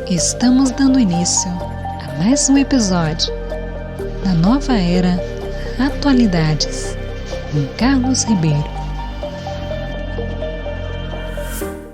Estamos dando início a mais um episódio da nova era Atualidades, com Carlos Ribeiro.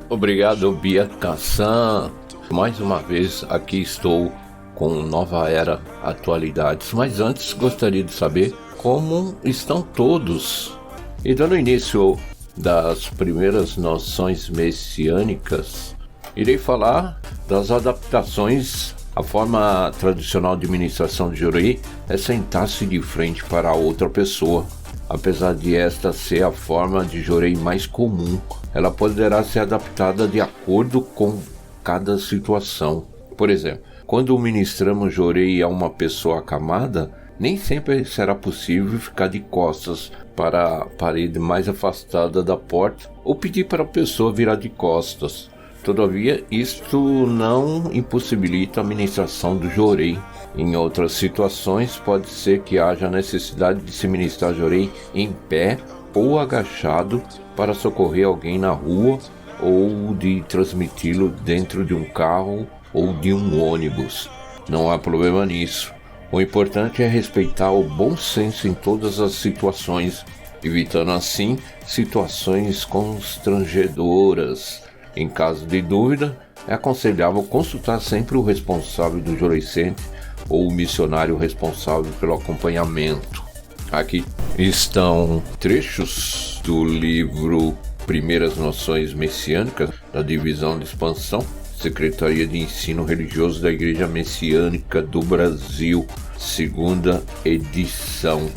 Obrigado, Bia Cassan. Mais uma vez aqui estou com Nova Era Atualidades, mas antes gostaria de saber como estão todos. E dando início das primeiras noções messiânicas, irei falar das adaptações. A forma tradicional de ministração de Jorei é sentar-se de frente para outra pessoa. Apesar de esta ser a forma de Jorei mais comum, ela poderá ser adaptada de acordo com cada situação. Por exemplo, quando ministramos Jorei a uma pessoa acamada, nem sempre será possível ficar de costas para a parede mais afastada da porta ou pedir para a pessoa virar de costas. Todavia, isto não impossibilita a ministração do Jorei. Em outras situações, pode ser que haja necessidade de se ministrar Jorei em pé ou agachado para socorrer alguém na rua ou de transmiti-lo dentro de um carro ou de um ônibus. Não há problema nisso. O importante é respeitar o bom senso em todas as situações, evitando assim situações constrangedoras. Em caso de dúvida, é aconselhável consultar sempre o responsável do Jorei Center ou o missionário responsável pelo acompanhamento. Aqui estão trechos do livro Primeiras Noções Messiânicas, da Divisão de Expansão, Secretaria de Ensino Religioso da Igreja Messiânica do Brasil, segunda edição.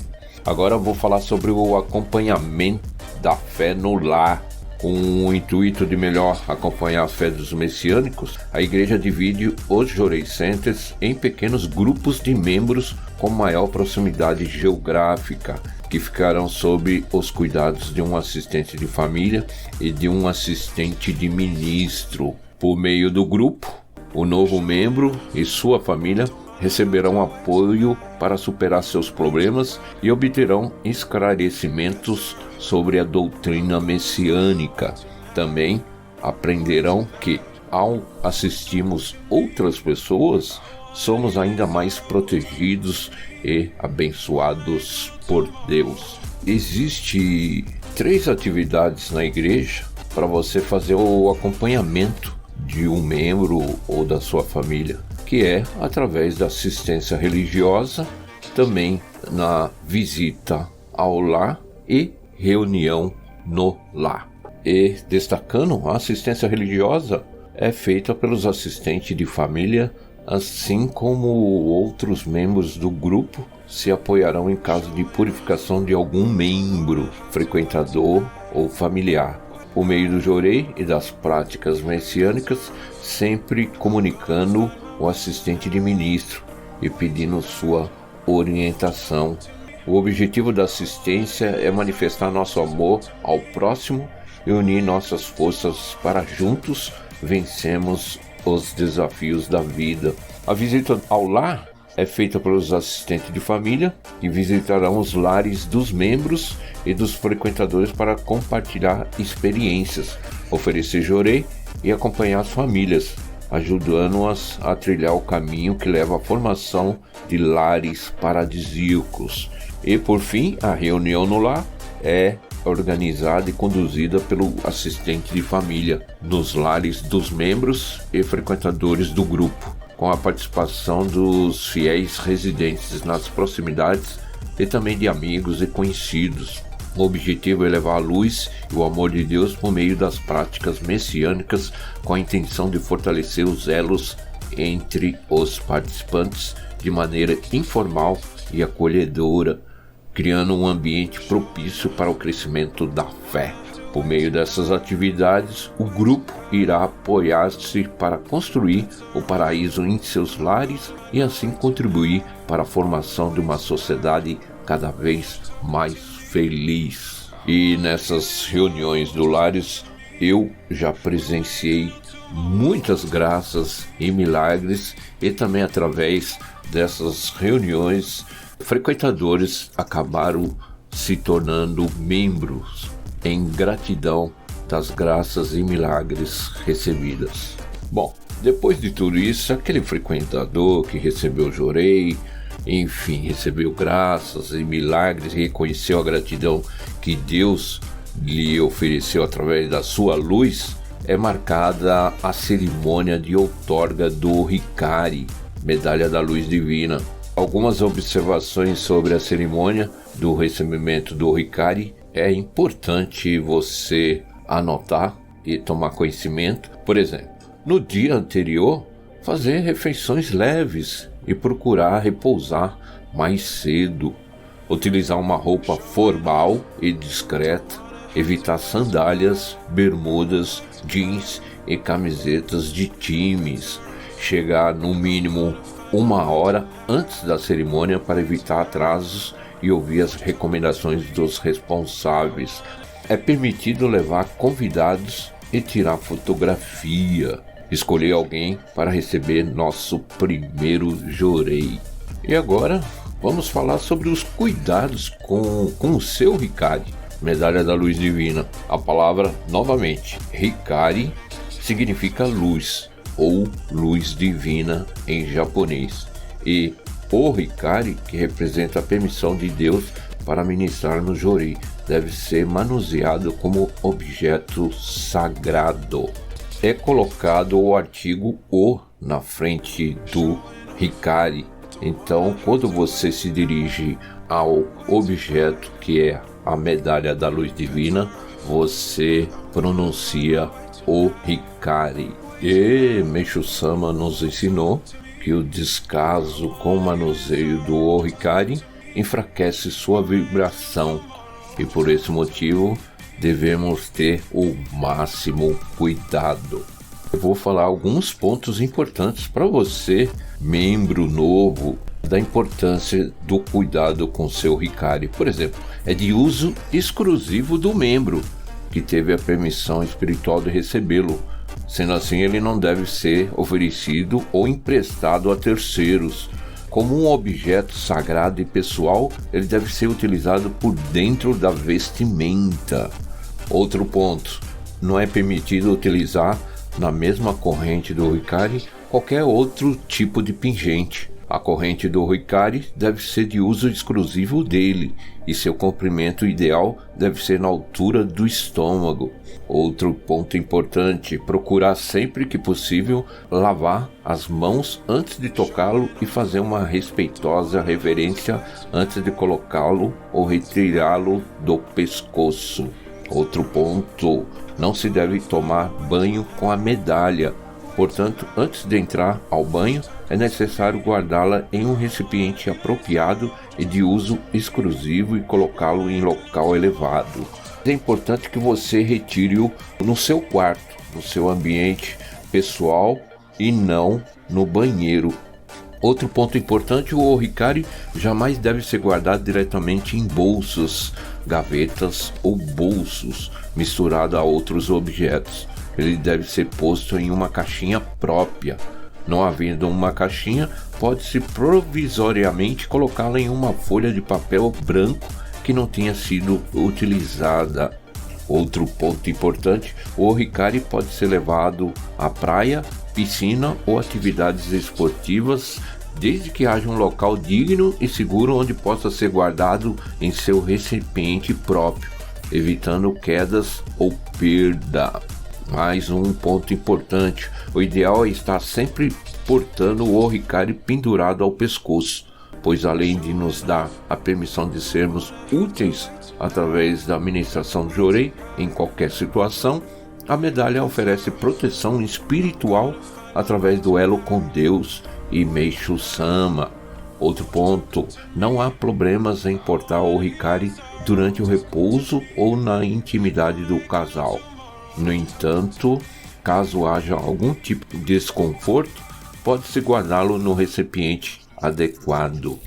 Agora vou falar sobre o acompanhamento da fé no lar. Com o intuito de melhor acompanhar a fé dos messiânicos, a igreja divide os Jorei Centers em pequenos grupos de membros com maior proximidade geográfica, que ficarão sob os cuidados de um assistente de família e de um assistente de ministro. Por meio do grupo, o novo membro e sua família receberão apoio para superar seus problemas e obterão esclarecimentos sobre a doutrina messiânica. Também aprenderão que, ao assistirmos outras pessoas, somos ainda mais protegidos e abençoados por Deus. Existem 3 atividades na igreja para você fazer o acompanhamento de um membro ou da sua família, que é através da assistência religiosa, também na visita ao lar e reunião no lar. E destacando, a assistência religiosa é feita pelos assistentes de família, assim como outros membros do grupo se apoiarão em caso de purificação de algum membro, frequentador ou familiar. Por meio do Jorei e das práticas messiânicas, sempre comunicando o assistente de ministro e pedindo sua orientação. O objetivo da assistência é manifestar nosso amor ao próximo e unir nossas forças para juntos vencermos os desafios da vida. A visita ao lar é feita pelos assistentes de família, que visitarão os lares dos membros e dos frequentadores para compartilhar experiências, oferecer Jorei e acompanhar as famílias, ajudando-as a trilhar o caminho que leva à formação de lares paradisíacos. E por fim, a reunião no lar é organizada e conduzida pelo assistente de família nos lares dos membros e frequentadores do grupo, com a participação dos fiéis residentes nas proximidades e também de amigos e conhecidos. O objetivo é levar a luz e o amor de Deus por meio das práticas messiânicas, com a intenção de fortalecer os elos entre os participantes de maneira informal e acolhedora, criando um ambiente propício para o crescimento da fé. Por meio dessas atividades, o grupo irá apoiar-se para construir o paraíso em seus lares e assim contribuir para a formação de uma sociedade cada vez mais feliz. E nessas reuniões do lares, eu já presenciei muitas graças e milagres, e também através dessas reuniões, frequentadores acabaram se tornando membros em gratidão das graças e milagres recebidas. Bom, Depois de tudo isso, aquele frequentador que recebeu o jorei, enfim, recebeu graças e milagres e reconheceu a gratidão que Deus lhe ofereceu através da sua luz, é marcada a cerimônia de outorga do Hikari, Medalha da Luz Divina. Algumas observações sobre a cerimônia do recebimento do Hikari é importante você anotar e tomar conhecimento. Por exemplo, no dia anterior, fazer refeições leves e procurar repousar mais cedo. Utilizar uma roupa formal e discreta. Evitar sandálias, bermudas, jeans e camisetas de times. Chegar no mínimo 1 hora antes da cerimônia para evitar atrasos e ouvir as recomendações dos responsáveis. É permitido levar convidados e tirar fotografia. Escolher alguém para receber nosso primeiro jorei. E agora vamos falar sobre os cuidados com o seu Hikari, Medalha da Luz Divina. A palavra, novamente, Hikari significa luz ou luz divina em japonês. E o Hikari, que representa a permissão de Deus para ministrar no jorei, deve ser manuseado como objeto sagrado. É colocado o artigo O na frente do Hikari. Então, quando você se dirige ao objeto que é a Medalha da Luz Divina, você pronuncia o Hikari. E Meishu-sama nos ensinou que o descaso com o manuseio do Hikari enfraquece sua vibração e por esse motivo devemos ter o máximo cuidado. Eu vou falar alguns pontos importantes para você, membro novo, da importância do cuidado com seu Hikari. Por exemplo, é de uso exclusivo do membro que teve a permissão espiritual de recebê-lo. Sendo assim, ele não deve ser oferecido ou emprestado a terceiros. Como um objeto sagrado e pessoal, ele deve ser utilizado por dentro da vestimenta. Outro ponto, não é permitido utilizar na mesma corrente do Hikari qualquer outro tipo de pingente. A corrente do Hikari deve ser de uso exclusivo dele e seu comprimento ideal deve ser na altura do estômago. Outro ponto importante, procurar sempre que possível lavar as mãos antes de tocá-lo e fazer uma respeitosa reverência antes de colocá-lo ou retirá-lo do pescoço. Outro ponto, não se deve tomar banho com a medalha. Portanto, antes de entrar ao banho, é necessário guardá-la em um recipiente apropriado e de uso exclusivo e colocá-lo em local elevado. É importante que você retire-o no seu quarto, no seu ambiente pessoal e não no banheiro. Outro ponto importante, o Hikari jamais deve ser guardado diretamente em bolsas, gavetas ou bolsos, misturado a outros objetos. Ele deve ser posto em uma caixinha própria. Não havendo uma caixinha, pode-se provisoriamente colocá-la em uma folha de papel branco que não tenha sido utilizada. Outro ponto importante, o Hikari pode ser levado à praia, piscina ou atividades esportivas, desde que haja um local digno e seguro onde possa ser guardado em seu recipiente próprio, evitando quedas ou perda. Mais um ponto importante, o ideal é estar sempre portando o Hikari pendurado ao pescoço, pois além de nos dar a permissão de sermos úteis através da ministração do jorei em qualquer situação, a medalha oferece proteção espiritual através do elo com Deus e Meishu-sama. Outro ponto, não há problemas em portar o Hikari durante o repouso ou na intimidade do casal. No entanto, caso haja algum tipo de desconforto, pode-se guardá-lo no recipiente adequado.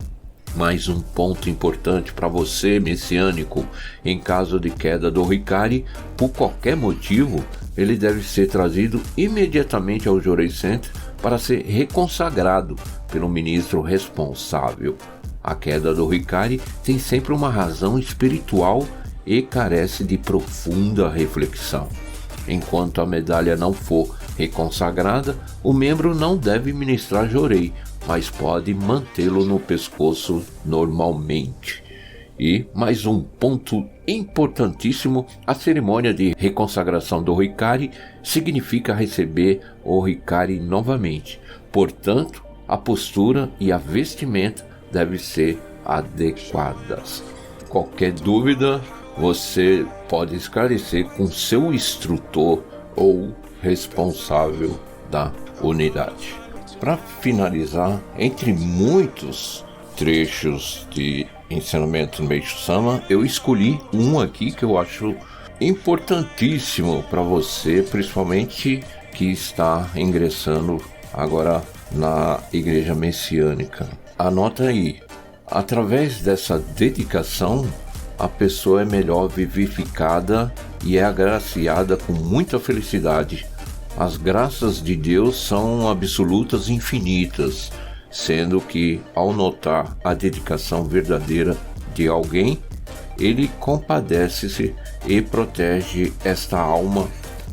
Mais um ponto importante para você, messiânico: em caso de queda do Hikari, por qualquer motivo, ele deve ser trazido imediatamente ao Jorei Center para ser reconsagrado pelo ministro responsável. A queda do Hikari tem sempre uma razão espiritual e carece de profunda reflexão. Enquanto a medalha não for reconsagrada, o membro não deve ministrar jorei, mas pode mantê-lo no pescoço normalmente. E mais um ponto importantíssimo: a cerimônia de reconsagração do Hikari significa receber o Hikari novamente. Portanto, a postura e a vestimenta devem ser adequadas. Qualquer dúvida, você pode esclarecer com seu instrutor ou responsável da unidade. Para finalizar, entre muitos trechos de ensinamento no Meishu Sama, eu escolhi um aqui que eu acho importantíssimo para você, principalmente que está ingressando agora na Igreja Messiânica. Anota aí: através dessa dedicação, a pessoa é melhor vivificada e é agraciada com muita felicidade. As graças de Deus são absolutas e infinitas, sendo que, ao notar a dedicação verdadeira de alguém, ele compadece-se e protege esta alma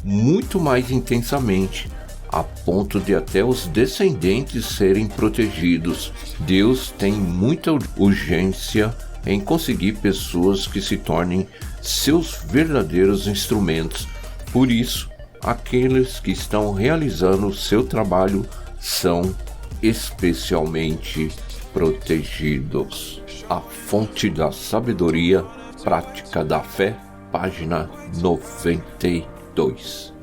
muito mais intensamente, a ponto de até os descendentes serem protegidos. Deus tem muita urgência em conseguir pessoas que se tornem seus verdadeiros instrumentos. Por isso, aqueles que estão realizando seu trabalho são especialmente protegidos. A Fonte da Sabedoria, Prática da Fé, página 92.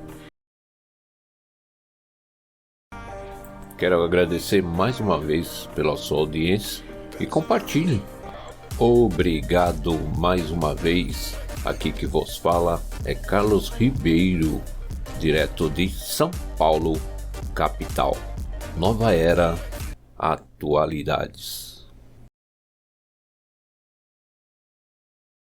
Quero agradecer mais uma vez pela sua audiência e compartilhe. Obrigado mais uma vez. Aqui que vos fala é Carlos Ribeiro, direto de São Paulo, capital. Nova Era, Atualidades.